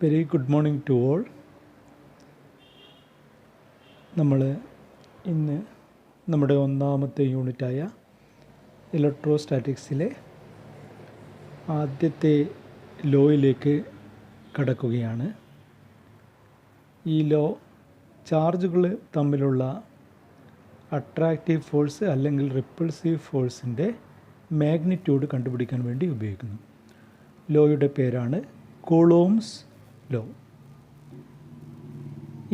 Very good morning to all. നമ്മൾ ഇന്ന് നമ്മുടെ ഒന്നാമത്തെ യൂണിറ്റായ ഇലക്ട്രോസ്റ്റാറ്റിക്സിലെ ആദ്യത്തെ ലോയിലേക്ക് കടക്കുകയാണ്. ഈ ലോ ചാർജുകൾ തമ്മിലുള്ള അട്രാക്റ്റീവ് ഫോഴ്സ് അല്ലെങ്കിൽ റിപ്പൾസീവ് ഫോഴ്സിൻ്റെ മാഗ്നിറ്റ്യൂഡ് കണ്ടുപിടിക്കാൻ വേണ്ടി ഉപയോഗിക്കുന്നു. ലോയുടെ പേരാണ് കൂളോംസ് ലോ.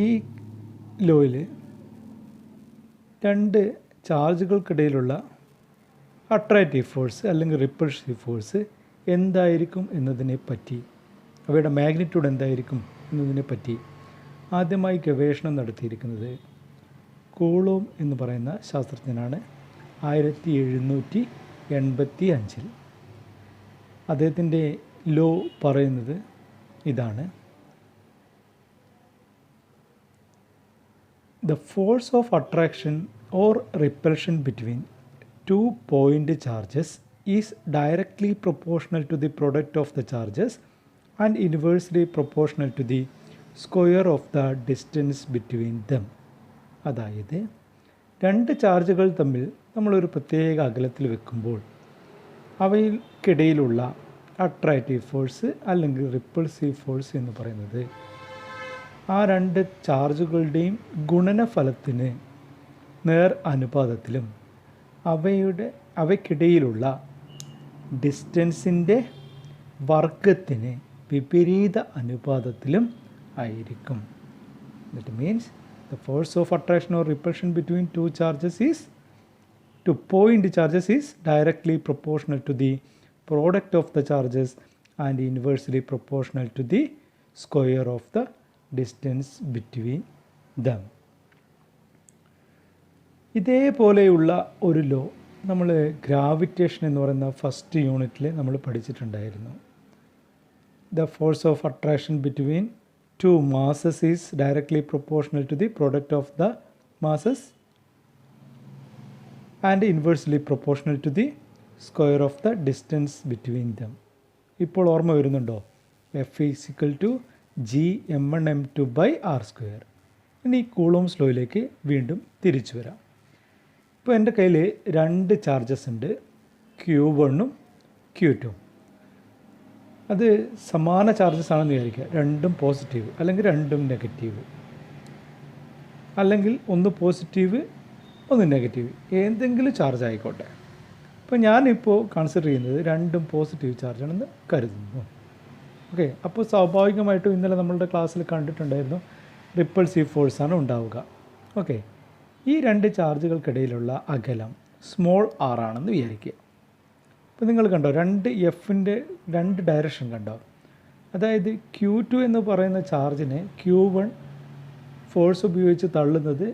ഈ ലോയിൽ രണ്ട് ചാർജുകൾക്കിടയിലുള്ള അട്രാക്റ്റീവ് ഫോഴ്സ് അല്ലെങ്കിൽ റിപ്പൾസീവ് ഫോഴ്സ് എന്തായിരിക്കും എന്നതിനെ പറ്റി, അവയുടെ മാഗ്നിറ്റ്യൂഡ് എന്തായിരിക്കും എന്നതിനെ പറ്റി ആദ്യമായി ഗവേഷണം നടത്തിയിരിക്കുന്നത് കൂളോം എന്ന് പറയുന്ന ശാസ്ത്രജ്ഞനാണ് 1785. അദ്ദേഹത്തിൻ്റെ ലോ പറയുന്നത് ഇതാണ്: The force of attraction or repulsion between 2 point charges is directly proportional to the product of the charges and inversely proportional to the square of the distance between them. അതായത് രണ്ട് ചാർജുകൾ തമ്മിൽ നമ്മളൊരു പ്രത്യേക അകലത്തിൽ വെക്കുമ്പോൾ അവയ്ക്കിടയിലുള്ള അട്രാക്റ്റീവ് ഫോഴ്സ് അല്ലെങ്കിൽ repulsive force എന്ന് പറയുന്നത് ആ രണ്ട് ചാർജുകളുടെയും ഗുണനഫലത്തിന് നേർ അനുപാതത്തിലും അവയ്ക്കിടയിലുള്ള ഡിസ്റ്റൻസിൻ്റെ വർഗത്തിന് വിപരീത അനുപാതത്തിലും ആയിരിക്കും. That means the force of attraction or repulsion between two point charges is directly proportional to the product of the charges and inversely proportional to the square of the distance between them. ഇതേപോലെയുള്ള ഒരു law നമ്മൾ gravitation എന്ന് പറയുന്ന first യൂണിറ്റിൽ നമ്മൾ പഠിച്ചിട്ടുണ്ടായിരുന്നു. The force of attraction between two masses is directly proportional to the product of the masses and inversely proportional to the square of the distance between them. ഇപ്പോൾ ഓർമ്മ വരുന്നുണ്ടോ? F is equal to G(m1m2/r²). ഇനി coulombs ലോയിലേക്ക് വീണ്ടും തിരിച്ചു വരാം. ഇപ്പോൾ എൻ്റെ കയ്യിൽ രണ്ട് ചാർജസ് ഉണ്ട്, Q1ഉം Q2. അത് സമാന ചാർജസ് ആണെന്ന് വിചാരിക്കുക. രണ്ടും പോസിറ്റീവ് അല്ലെങ്കിൽ രണ്ടും നെഗറ്റീവ്, അല്ലെങ്കിൽ ഒന്ന് പോസിറ്റീവ് ഒന്ന് നെഗറ്റീവ്, ഏതെങ്കിലും ചാർജ് ആയിക്കോട്ടെ. അപ്പോൾ ഞാനിപ്പോൾ കൺസിഡർ ചെയ്യുന്നത് രണ്ടും പോസിറ്റീവ് ചാർജാണെന്ന് കരുതുന്നു. ഓക്കെ, അപ്പോൾ സ്വാഭാവികമായിട്ടും ഇന്നലെ നമ്മളുടെ ക്ലാസ്സിൽ കണ്ടിട്ടുണ്ടായിരുന്നു റിപ്പൾസീവ് ഫോഴ്സാണ് ഉണ്ടാവുക. ഓക്കെ, ഈ രണ്ട് ചാർജുകൾക്കിടയിലുള്ള അകലം സ്മോൾ r ആണെന്ന് വിചാരിക്കുക. അപ്പോൾ നിങ്ങൾ കണ്ടോ, രണ്ട് എഫിൻ്റെ രണ്ട് ഡയറക്ഷൻ കണ്ടോ? അതായത് Q2 എന്ന് പറയുന്ന ചാർജിനെ Q1 ഫോഴ്സ് ഉപയോഗിച്ച് തള്ളുന്നത്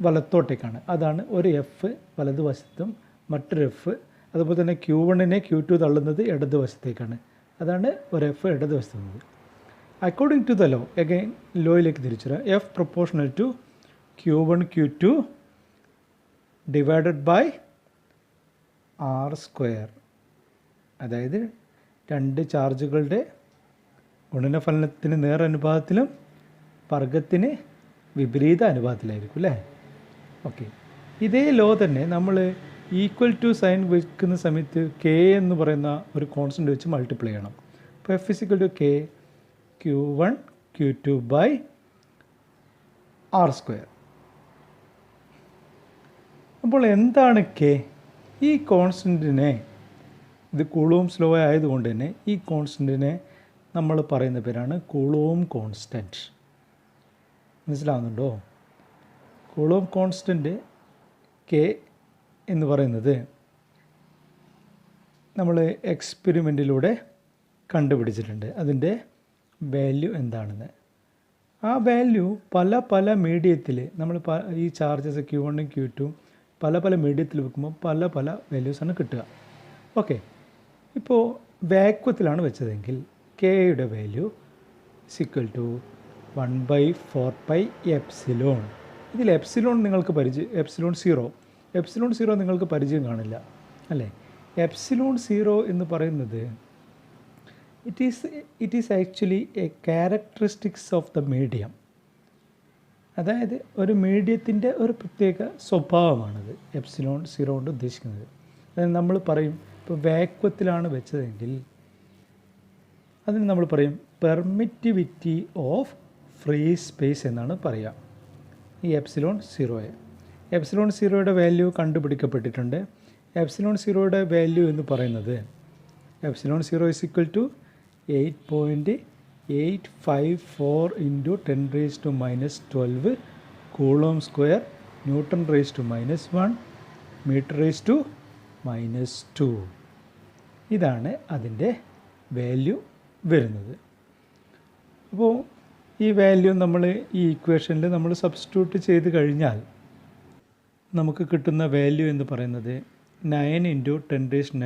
വലത്തോട്ടേക്കാണ്. അതാണ് ഒരു എഫ് വലതുവശത്തും മറ്റൊരു എഫ്, അതുപോലെ തന്നെ Q1നെ Q2 തള്ളുന്നത് ഇടതുവശത്തേക്കാണ്. അതാണ് ഒരു എഫ് ഇടതുവശത്തുള്ളത്. According to the law, again ലോയിലേക്ക് തിരിച്ചു വരാം. F proportional to Q1 Q2 divided by r². അതായത് രണ്ട് ചാർജുകളുടെ ഗുണനഫലനത്തിന് നേർ അനുപാതത്തിലും വർഗത്തിന് വിപരീത അനുപാതത്തിലായിരിക്കും അല്ലേ? ഓക്കെ, ഇതേ ലോ തന്നെ നമ്മൾ ഈക്വൽ ടു സൈൻ വയ്ക്കുന്ന സമയത്ത് കെ എന്ന് പറയുന്ന ഒരു കോൺസ്റ്റൻ്റ് വെച്ച് മൾട്ടിപ്ലൈ ചെയ്യണം. അപ്പോൾ F is equal to k Q1 Q2 by r². അപ്പോൾ എന്താണ് കെ? ഈ കോൺസ്റ്റൻറ്റിനെ, ഇത് കൂളോംസ് ലോ ആയതുകൊണ്ട് തന്നെ ഈ കോൺസ്റ്റൻറ്റിനെ നമ്മൾ പറയുന്ന പേരാണ് കൂളോം കോൺസ്റ്റൻറ്റ്. മനസ്സിലാവുന്നുണ്ടോ? കൂളോം കോൺസ്റ്റൻറ്റ് കെ എന്ന് പറയുന്നത് നമ്മൾ എക്സ്പെരിമെൻറ്റിലൂടെ കണ്ടുപിടിച്ചിട്ടുണ്ട്. അതിൻ്റെ വാല്യൂ എന്താണെന്ന്. ആ വാല്യൂ പല മീഡിയത്തിൽ നമ്മൾ ഈ ചാർജസ് Q1ഉം Q2 പല മീഡിയത്തിൽ വെക്കുമ്പോൾ പല വാല്യൂസാണ് കിട്ടുക. ഓക്കെ, ഇപ്പോൾ വാക്വത്തിലാണ് വെച്ചതെങ്കിൽ കെയുടെ വാല്യൂ ഈക്വൽ ടു 1/4πε. ഇതിൽ എപ്സിലോൺ നിങ്ങൾക്ക് എപ്സിലോൺ സീറോ നിങ്ങൾക്ക് പരിചയം കാണില്ല അല്ലേ? എപ്സിലോൺ സീറോ എന്ന് പറയുന്നത് it is actually A characteristics of the medium. അതായത് ഒരു മീഡിയത്തിൻ്റെ ഒരു പ്രത്യേക സ്വഭാവമാണത് എപ്സിലോൺ സീറോ കൊണ്ട് ഉദ്ദേശിക്കുന്നത്. അതായത് നമ്മൾ പറയും ഇപ്പോൾ വാക്വത്തിലാണ് വെച്ചതെങ്കിൽ അതിന് നമ്മൾ പറയും പെർമിറ്റിവിറ്റി ഓഫ് ഫ്രീ സ്പേസ് എന്നാണ് പറയുക ഈ എപ്സിലോൺ സീറോയെ. എപ്സിലോൺ സീറോയുടെ വാല്യൂ കണ്ടുപിടിക്കപ്പെട്ടിട്ടുണ്ട്. എപ്സിലോൺ സീറോയുടെ വാല്യൂ എന്ന് പറയുന്നത് epsilon zero is equal to 8.854 into 10⁻⁻12 coulomb square newton raise to -1 metre raise to -2. ഇതാണ് അതിൻ്റെ വാല്യൂ വരുന്നത്. അപ്പോൾ ഈ വാല്യൂ നമ്മൾ ഈ ഇക്വേഷനിൽ നമ്മൾ സബ്സ്റ്റിറ്റ്യൂട്ട് ചെയ്ത് കഴിഞ്ഞാൽ നമുക്ക് കിട്ടുന്ന വാല്യൂ എന്ന് പറയുന്നത് 9 into 10⁻⁹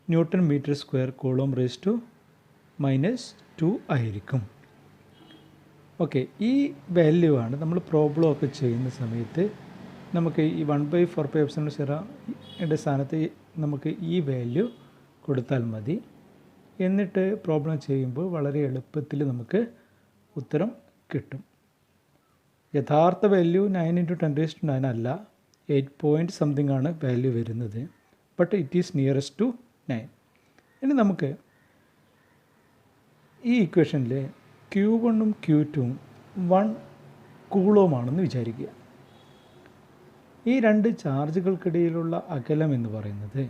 newton metre square coulomb raise to -2 ആയിരിക്കും. ഓക്കെ, ഈ വാല്യൂ ആണ് നമ്മൾ പ്രോബ്ലം ഒക്കെ ചെയ്യുന്ന സമയത്ത് നമുക്ക് ഈ 1/4πε0യുടെ സ്ഥാനത്ത് നമുക്ക് ഈ വാല്യൂ കൊടുത്താൽ മതി. എന്നിട്ട് പ്രോബ്ലം ചെയ്യുമ്പോൾ വളരെ എളുപ്പത്തിൽ നമുക്ക് ഉത്തരം കിട്ടും. യഥാർത്ഥ വാല്യൂ 9 ഇൻറ്റു 10⁻⁹ അല്ല, 8 പോയിൻറ്റ് സംതിങ് ആണ് വാല്യൂ വരുന്നത്. But it is nearest to 9. ഇനി നമുക്ക് ഈ ഇക്വേഷനിൽ Q1ഉം Q2ഉം 1 കൂളോമാണെന്ന് വിചാരിക്കുക. ഈ രണ്ട് ചാർജുകൾക്കിടയിലുള്ള അകലം എന്ന് പറയുന്നത്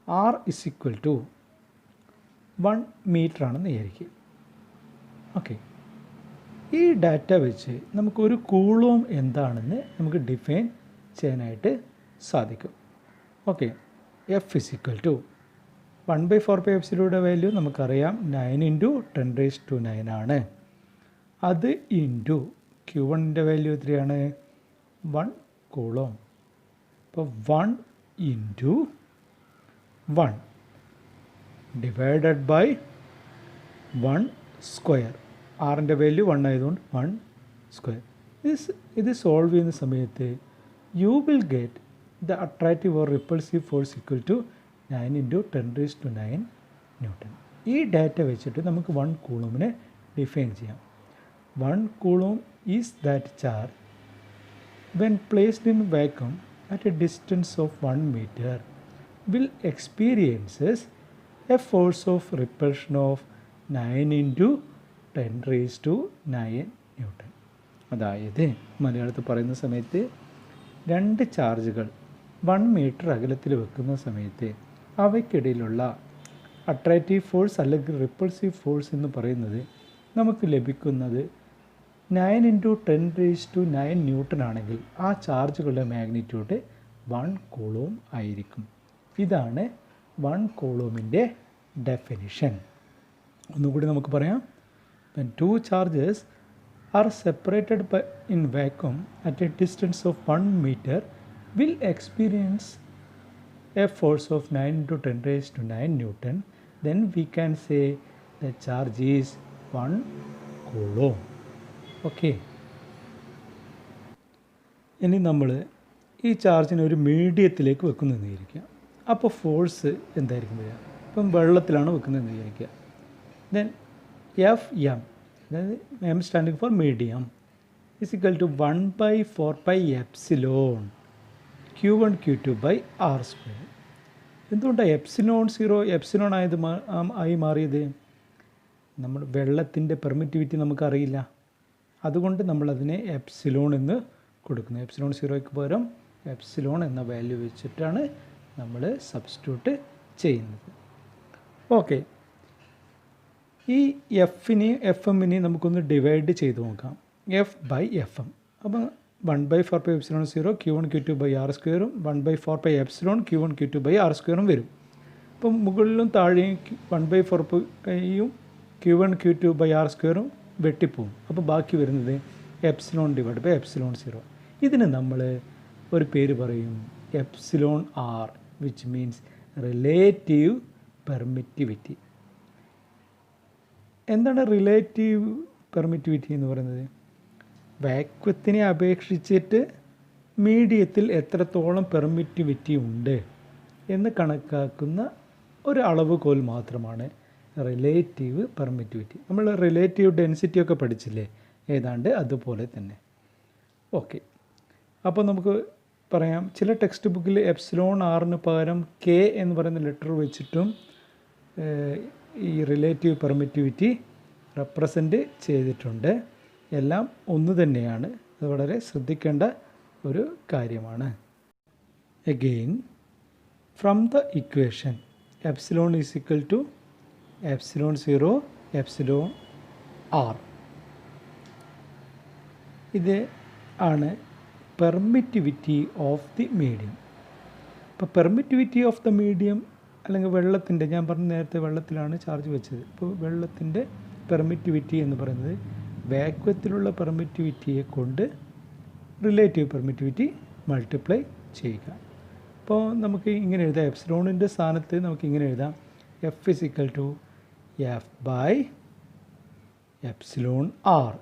R is equal to 1 metre ആണെന്ന് വിചാരിക്കുക. ഓക്കെ, ഈ ഡാറ്റ വെച്ച് നമുക്കൊരു കൂളോം എന്താണെന്ന് നമുക്ക് ഡിഫൈൻ ചെയ്യാനായിട്ട് സാധിക്കും. Okay, F is equal to 1/4πε value നമുക്കറിയാം 9 ഇൻറ്റു 10⁻⁹ ആണ്. അത് ഇൻറ്റു Q1ൻ്റെ വാല്യൂ എത്രയാണ്? 1 കൂളോം. അപ്പോൾ 1 ഇൻറ്റു 1 ഡിവൈഡഡ് ബൈ 1 സ്ക്വയർ. ആറിൻ്റെ വാല്യൂ 1 ആയതുകൊണ്ട് 1 സ്ക്വയർ. ഇത് സോൾവ് ചെയ്യുന്ന സമയത്ത് you will get the attractive or repulsive force equal to 9 into 10⁻⁹ newton. ഈ ഡാറ്റ വെച്ചിട്ട് നമുക്ക് 1 കൂളോമിനെ ഡിഫൈൻ ചെയ്യാം. 1 coulomb is that charge when placed in vacuum at a distance of 1 meter will experiences a force of repulsion of 9 into 10⁻⁹ newton. അതായത് മലയാളത്തിൽ പറയുന്ന സമയത്ത് രണ്ട് ചാർജുകൾ 1 മീറ്റർ അകലത്തിൽ വെക്കുന്ന സമയത്ത് അവയ്ക്കിടയിലുള്ള അട്രാക്റ്റീവ് ഫോഴ്സ് അല്ലെങ്കിൽ റിപ്പൾസീവ് ഫോഴ്സ് എന്ന് പറയുന്നത് നമുക്ക് ലഭിക്കുന്നത് 9 ഇൻറ്റു 10⁻⁹ ന്യൂട്ടൺ ആണെങ്കിൽ ആ ചാർജുകളുടെ മാഗ്നിറ്റ്യൂഡ് 1 കൂളോം ആയിരിക്കും. ഇതാണ് 1 കൂളോമിൻ്റെ ഡെഫിനിഷൻ. ഒന്നുകൂടി നമുക്ക് പറയാം. when two charges are separated in vacuum at a distance of 1 meter will experience a force of 9 into 10⁻⁹ Newton, then we can say the charge is 1 coulomb. Okay, ഇനി നമ്മൾ ഈ ചാർജിനെ ഒരു മീഡിയത്തിലേക്ക് വെക്കുന്നതെന്ന് വിചാരിക്കുക. അപ്പോൾ ഫോഴ്സ് എന്തായിരിക്കും വരിക? ഇപ്പം വെള്ളത്തിലാണ് വെക്കുന്നതെന്ന് വിചാരിക്കുക. ദെൻ FM, അതായത് M standing for medium, is equal to 1/4πε Q1 Q2 by R square. എന്തുകൊണ്ടാണ് എപ്സിലോൺ സീറോ എപ്സിലോൺ ആയി മാറിയത്? നമ്മൾ വെള്ളത്തിൻ്റെ പെർമിറ്റിവിറ്റി നമുക്കറിയില്ല, അതുകൊണ്ട് നമ്മളതിനെ എപ്സിലോൺ എന്ന് കൊടുക്കുന്നു. എപ്സിലോൺ സീറോയ്ക്ക് പകരം എപ്സിലോൺ എന്ന വാല്യൂ വെച്ചിട്ടാണ് നമ്മൾ സബ്സ്റ്റിറ്റ്യൂട്ട് ചെയ്യുന്നത്. ഓക്കെ, ഈ എഫിനെയും എഫ് എമ്മിനെയും നമുക്കൊന്ന് ഡിവൈഡ് ചെയ്ത് നോക്കാം. F/FM. അപ്പം 1/4πε0 Q1 Q2 ബൈ R സ്ക്വയറും 1/4πε Q1 Q2 ബൈ R സ്ക്വയറും വരും. അപ്പം മുകളിലും താഴെയും 1/4πയും Q1 Q2 ബൈ R സ്ക്വയറും വെട്ടിപ്പോവും. അപ്പോൾ ബാക്കി വരുന്നത് epsilon divide by epsilon zero. ഇതിന് നമ്മൾ ഒരു പേര് പറയും epsilon r, which means relative permittivity. എന്താണ് റിലേറ്റീവ് പെർമിറ്റിവിറ്റി എന്ന് പറയുന്നത്? വാക്വത്തിനെ അപേക്ഷിച്ചിട്ട് മീഡിയത്തിൽ എത്രത്തോളം പെർമിറ്റിവിറ്റി ഉണ്ട് എന്ന് കണക്കാക്കുന്ന ഒരു അളവുകോൽ മാത്രമാണ് റിലേറ്റീവ് പെർമിറ്റിവിറ്റി. നമ്മൾ റിലേറ്റീവ് ഡെൻസിറ്റി ഒക്കെ പഠിച്ചില്ലേ, ഏതാണ്ട് അതുപോലെ തന്നെ. ഓക്കെ, അപ്പോൾ നമുക്ക് പറയാം, ചില ടെക്സ്റ്റ് ബുക്കിൽ എപ്സിലോൺ ആറിന് പകരം കെ എന്ന് പറയുന്ന ലെറ്റർ വെച്ചിട്ടും ഈ റിലേറ്റീവ് പെർമിറ്റിവിറ്റി റെപ്രസെൻ്റ് ചെയ്തിട്ടുണ്ട്. എല്ലാം ഒന്ന് തന്നെയാണ്, അത് വളരെ ശ്രദ്ധിക്കേണ്ട ഒരു കാര്യമാണ്. Again, from the equation epsilon is equal to epsilon 0 epsilon r, ഇത് ആണ് പെർമിറ്റിവിറ്റി ഓഫ് ദി മീഡിയം. ഇപ്പോൾ പെർമിറ്റിവിറ്റി ഓഫ് ദ മീഡിയം അല്ലെങ്കിൽ വെള്ളത്തിൻ്റെ, ഞാൻ പറഞ്ഞ നേരത്തെ വെള്ളത്തിലാണ് ചാർജ് വെച്ചത്. ഇപ്പോൾ വെള്ളത്തിൻ്റെ പെർമിറ്റിവിറ്റി എന്ന് പറയുന്നത് വാക്വത്തിലുള്ള പെർമിറ്റിവിറ്റിയെ കൊണ്ട് റിലേറ്റീവ് പെർമിറ്റിവിറ്റി മൾട്ടിപ്ലൈ ചെയ്യുക. അപ്പോൾ നമുക്ക് ഇങ്ങനെ എഴുതാം, എപ്സിലോണിൻ്റെ സ്ഥാനത്ത് നമുക്ക് ഇങ്ങനെ എഴുതാം, F is equal to F by epsilon R.